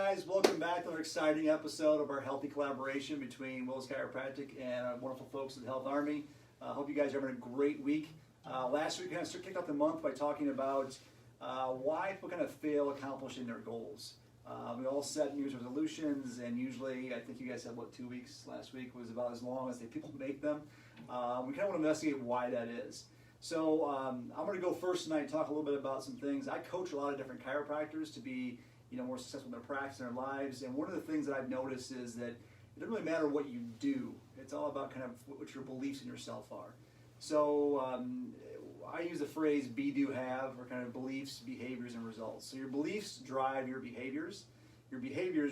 guys, welcome back to another exciting episode of our healthy collaboration between Will's Chiropractic and our wonderful folks at the Health Army. Hope you guys are having a great week. Last week we kind of kicked off the month by talking about why people kind of fail accomplishing their goals. We all set New Year's resolutions, and usually, I think you guys said, 2 weeks last week was about as long as people make them. We kind of want to investigate why that is. So I'm going to go first tonight and talk a little bit about some things. I coach a lot of different chiropractors to be more successful in their practice and their lives. And one of the things that I've noticed is that it doesn't really matter what you do. It's all about kind of what your beliefs in yourself are. So I use the phrase be, do, have, or kind of beliefs, behaviors, and results. So your beliefs drive your behaviors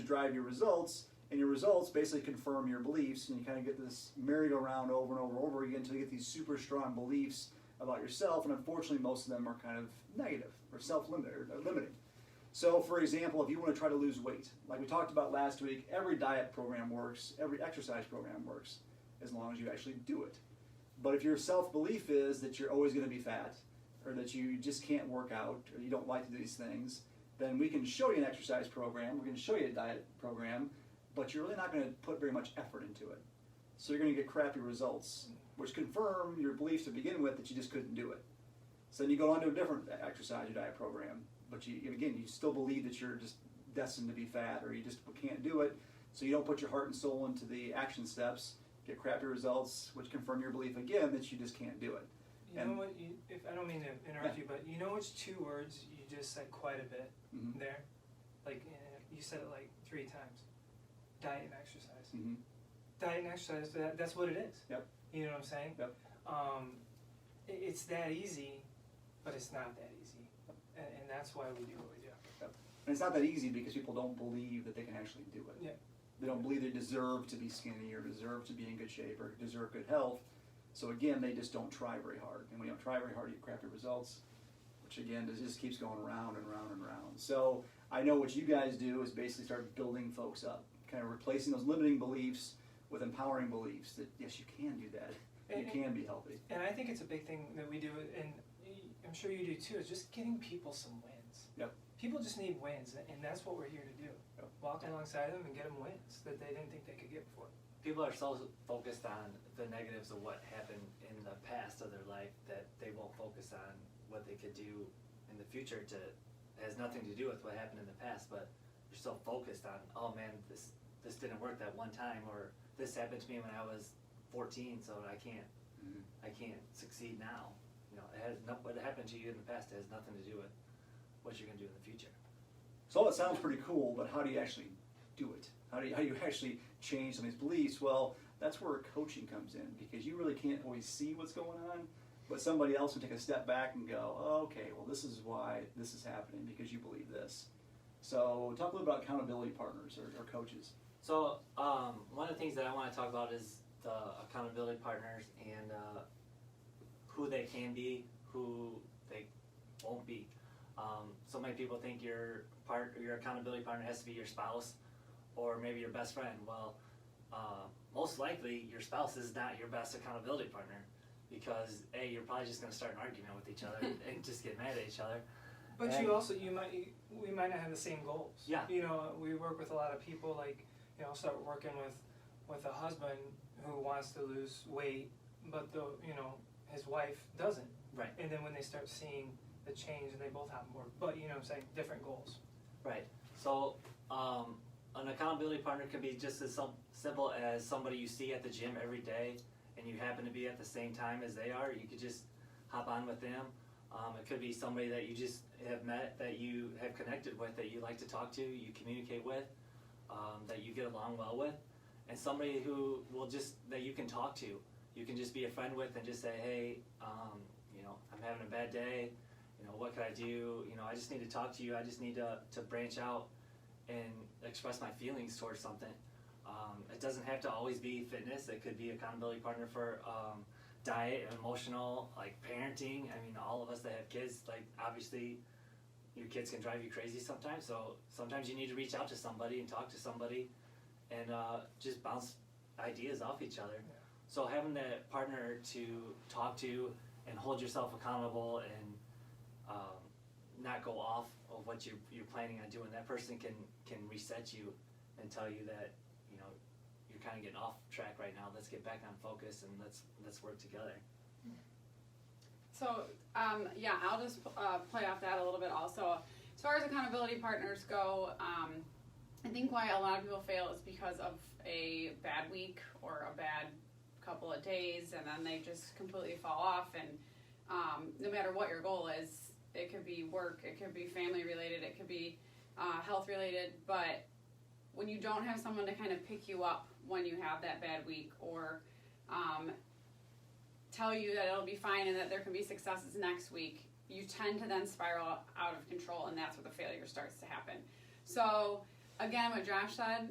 drive your results, and your results basically confirm your beliefs, and you kind of get this merry-go-round over and over and over again until you get these super strong beliefs about yourself, and unfortunately most of them are kind of negative or self-limiting or limiting. So for example, if you want to try to lose weight, like we talked about last week, every diet program works, every exercise program works, as long as you actually do it. But if your self-belief is that you're always going to be fat, or that you just can't work out, or you don't like to do these things, then we can show you an exercise program, we're going to show you a diet program, but you're really not going to put very much effort into it. So you're going to get crappy results, which confirm your beliefs to begin with that you just couldn't do it. So then you go on to a different exercise or diet program, but you still believe that you're just destined to be fat, or you just can't do it, so you don't put your heart and soul into the action steps, get crappy results, which confirm your belief again that you just can't do it. You know what, if I don't mean to interrupt you, but you know which two words you just said quite a bit there? Like, you said it like 3 times. Diet and exercise. Diet and exercise, that's what it is. Yep. You know what I'm saying? Yep. It's that easy, but it's not that easy. And that's why we do what we do. Yep. And it's not that easy because people don't believe that they can actually do it. Yeah. They don't believe they deserve to be skinny, or deserve to be in good shape, or deserve good health. So again, they just don't try very hard. And when you don't try very hard, you get crappy results, which again, just keeps going round and round and round. So I know what you guys do is basically start building folks up, kind of replacing those limiting beliefs with empowering beliefs that, yes, you can do that. You can be healthy. And I think it's a big thing that we do, and I'm sure you do too, is just getting people some wins. Yep. People just need wins, and that's what we're here to do. Yep. Walk alongside them and get them wins that they didn't think they could get before. People are so focused on the negatives of what happened in the past of their life that they won't focus on what they could do in the future. It has nothing to do with what happened in the past, but you're so focused on, oh man, this didn't work that one time, or this happened to me when I was 14, so I can't succeed now. What happened to you in the past has nothing to do with what you're going to do in the future. So it sounds pretty cool, but how do you actually do it? How do you actually change some of these beliefs? Well, that's where coaching comes in, because you really can't always see what's going on, but somebody else will take a step back and go, oh, okay, well, this is why this is happening, because you believe this. So talk a little about accountability partners or coaches. So one of the things that I want to talk about is the accountability partners and who they can be, who they won't be. So many people think your accountability partner has to be your spouse or maybe your best friend. Well, most likely your spouse is not your best accountability partner, because you're probably just going to start an argument with each other and just get mad at each other. But we might not have the same goals. Yeah. We work with a lot of people, like, start working with a husband who wants to lose weight, but his wife doesn't. Right. And then when they start seeing the change, and they both have more, but I'm saying different goals. Right. So an accountability partner could be just as simple as somebody you see at the gym every day, and you happen to be at the same time as they are. You could just hop on with them. It could be somebody that you just have met, that you have connected with, that you like to talk to, you communicate with, that you get along well with, and somebody who that you can talk to. You can just be a friend with and just say, hey, I'm having a bad day. What can I do? I just need to talk to you. I just need to branch out and express my feelings towards something. It doesn't have to always be fitness. It could be accountability partner for diet and emotional, like parenting. I mean, all of us that have kids, like, obviously your kids can drive you crazy sometimes. So sometimes you need to reach out to somebody and talk to somebody and just bounce ideas off each other. Yeah. So having that partner to talk to and hold yourself accountable and not go off of what you're planning on doing. That person can reset you and tell you that, you know, you're kind of getting off track right now. Let's get back on focus and let's work together. So, yeah, I'll just play off that a little bit also. As far as accountability partners go, I think why a lot of people fail is because of a bad week or a bad couple of days, and then they just completely fall off. And no matter what your goal is, it could be work, it could be family related, it could be health related, but when you don't have someone to kind of pick you up when you have that bad week, or tell you that it'll be fine and that there can be successes next week, you tend to then spiral out of control, and that's where the failure starts to happen. So again, what Josh said,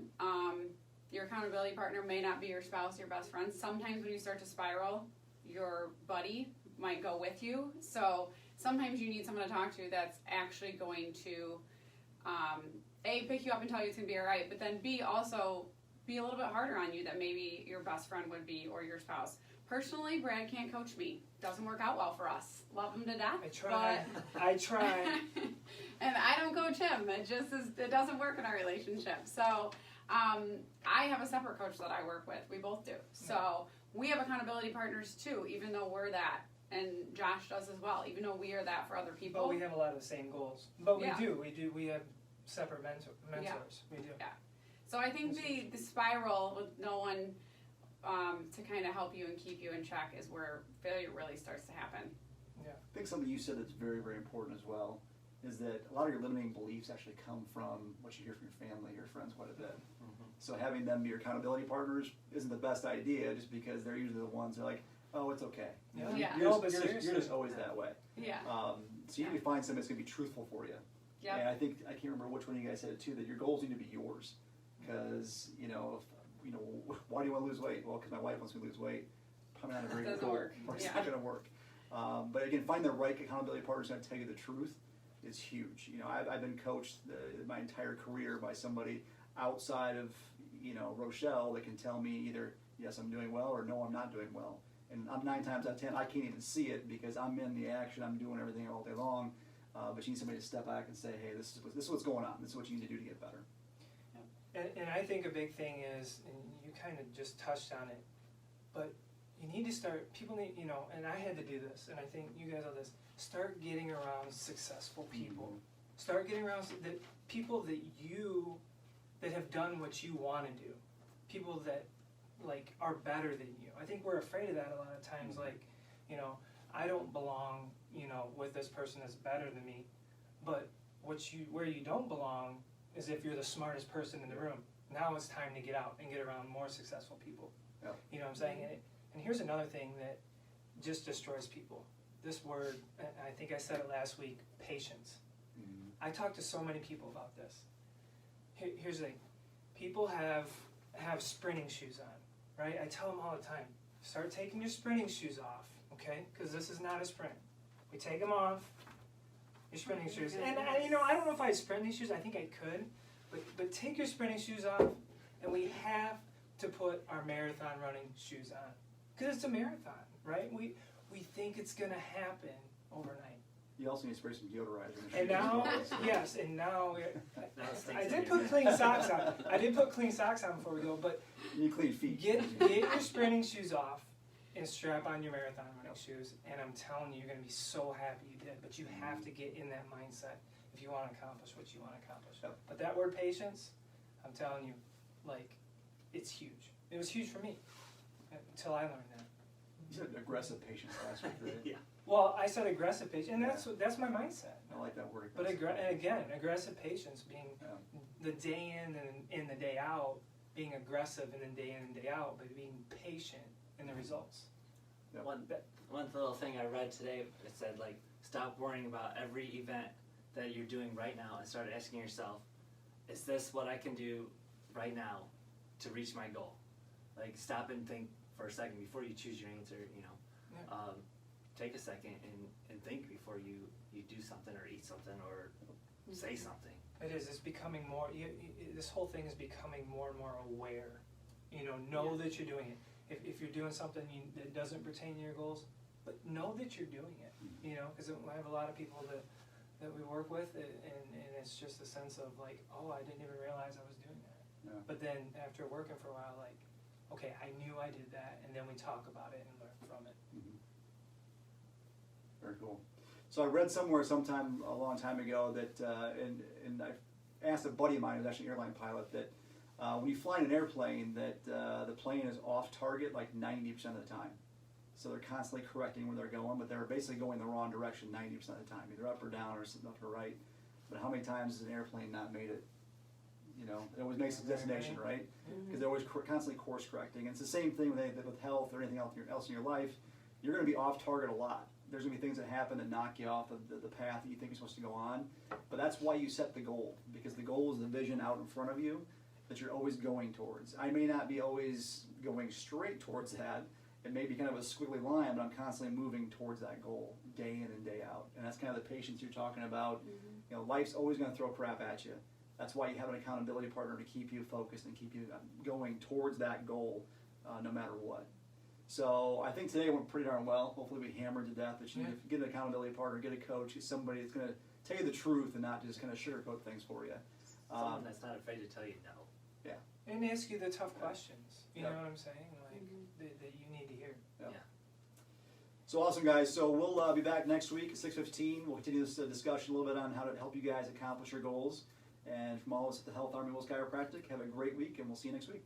your accountability partner may not be your spouse, your best friend. Sometimes when you start to spiral, your buddy might go with you. So sometimes you need someone to talk to that's actually going to A, pick you up and tell you it's going to be all right, but then B, also be a little bit harder on you than maybe your best friend would be or your spouse. Personally, Brad can't coach me. Doesn't work out well for us. Love him to death. I try. I try. And I don't coach him. It doesn't work in our relationship. So I have a separate coach that I work with. We both do. So we have accountability partners too, even though we're that. And Josh does as well, even though we are that for other people. But we have a lot of the same goals. But Yeah. we have separate mentors. Yeah. We do. Yeah. So I think the spiral with no one to kind of help you and keep you in check is where failure really starts to happen. Yeah. I think something you said that's very, very important as well is that a lot of your limiting beliefs actually come from what you hear from your family, your friends quite a bit. Mm-hmm. So having them be your accountability partners isn't the best idea, just because they're usually the ones that are like, oh, it's okay. You know, Yeah. You're, No, but you're just always seriously. that way. Yeah. So you need to find somebody that's going to be truthful for you. Yep. And I think, I can't remember which one of you guys said it too, that your goals need to be yours. Because, why do you want to lose weight? Well, because my wife wants me to lose weight. Probably not a very good Doesn't goal. work. Or it's Yeah. not going to work. But again, find the right accountability partner who's going to tell you the truth is huge. I've been coached my entire career by somebody outside of, Rochelle that can tell me either, yes, I'm doing well, or no, I'm not doing well. And I'm 9 times out of 10, I can't even see it because I'm in the action, I'm doing everything all day long. But you need somebody to step back and say, hey, this is what's going on. This is what you need to do to get better. And I think a big thing is, and you kind of just touched on it, but you need to start, people need, and I had to do this, and I think you guys know this, start getting around successful people. Mm-hmm. Start getting around people that have done what you want to do. People that, are better than you. I think we're afraid of that a lot of times, I don't belong, with this person that's better than me, but where you don't belong is if you're the smartest person in the room. Now it's time to get out and get around more successful people. Yeah. You know what I'm saying? And here's another thing that just destroys people. This word, I think I said it last week, patience. Mm-hmm. I talk to so many people about this. Here's the thing. People have sprinting shoes on, right? I tell them all the time, start taking your sprinting shoes off, okay? Because this is not a sprint. We take them off, your sprinting shoes. And I don't know if I had sprinting shoes. I think I could. But take your sprinting shoes off, and we have to put our marathon running shoes on. Because it's a marathon, right? We think it's going to happen overnight. You also need to spray some deodorizer. And now, yes, and now, it's I things did to put do. clean socks on. I did put clean socks on before we go, but You need clean feet. get your sprinting shoes off and strap on your marathon running shoes, and I'm telling you, you're going to be so happy you did. But you have to get in that mindset if you want to accomplish what you want to accomplish. Yep. But that word patience, I'm telling you, it's huge. It was huge for me until I learned that. You said aggressive patience last week, right? Yeah. Well, I said aggressive patience, and that's my mindset. I like that word. But and again, aggressive patience being Yeah. the day in and in the day out, being aggressive and then day in and day out, but being patient in the results. Yep. One little thing I read today, it said stop worrying about every event that you're doing right now and start asking yourself, is this what I can do right now to reach my goal? Stop and think for a second before you choose your answer. Yeah. Take a second and think before you do something or eat something or say something. It is. It's becoming more. This whole thing is becoming more and more aware. Know that you're doing it. If you're doing something that doesn't pertain to your goals, but know that you're doing it. Because I have a lot of people that that we work with, and it's just a sense of like, oh, I didn't even realize I was doing that. Yeah. But then after working for a while, like, okay, I knew I did that, and then we talk about it and learn from it. Very cool. So I read somewhere sometime a long time ago that, and I asked a buddy of mine who's actually an airline pilot that when you fly in an airplane, that the plane is off target like 90% of the time. So they're constantly correcting where they're going, but they're basically going the wrong direction 90% of the time, either up or down or left or right. But how many times has an airplane not made it? You know, it always makes its destination, right? Because they're always constantly course correcting. And it's the same thing with health or anything else in your life. You're going to be off target a lot. There's going to be things that happen that knock you off of the path that you think you're supposed to go on. But that's why you set the goal, because the goal is the vision out in front of you that you're always going towards. I may not be always going straight towards that. It may be kind of a squiggly line, but I'm constantly moving towards that goal day in and day out. And that's kind of the patience you're talking about. You know, life's always going to throw crap at you. That's why you have an accountability partner to keep you focused and keep you going towards that goal no matter what. So I think today went pretty darn well. Hopefully we hammered to death that you get an accountability partner, get a coach, get somebody that's going to tell you the truth and not just kind of sugarcoat things for you. Someone that's not afraid to tell you no. Yeah. And ask you the tough questions. You Yep. know what I'm saying? Like that you need to hear. Yep. Yeah. So awesome, guys. So we'll be back next week at 6:15. We'll continue this discussion a little bit on how to help you guys accomplish your goals. And from all of us at the Health Army Wills Chiropractic, have a great week, and we'll see you next week.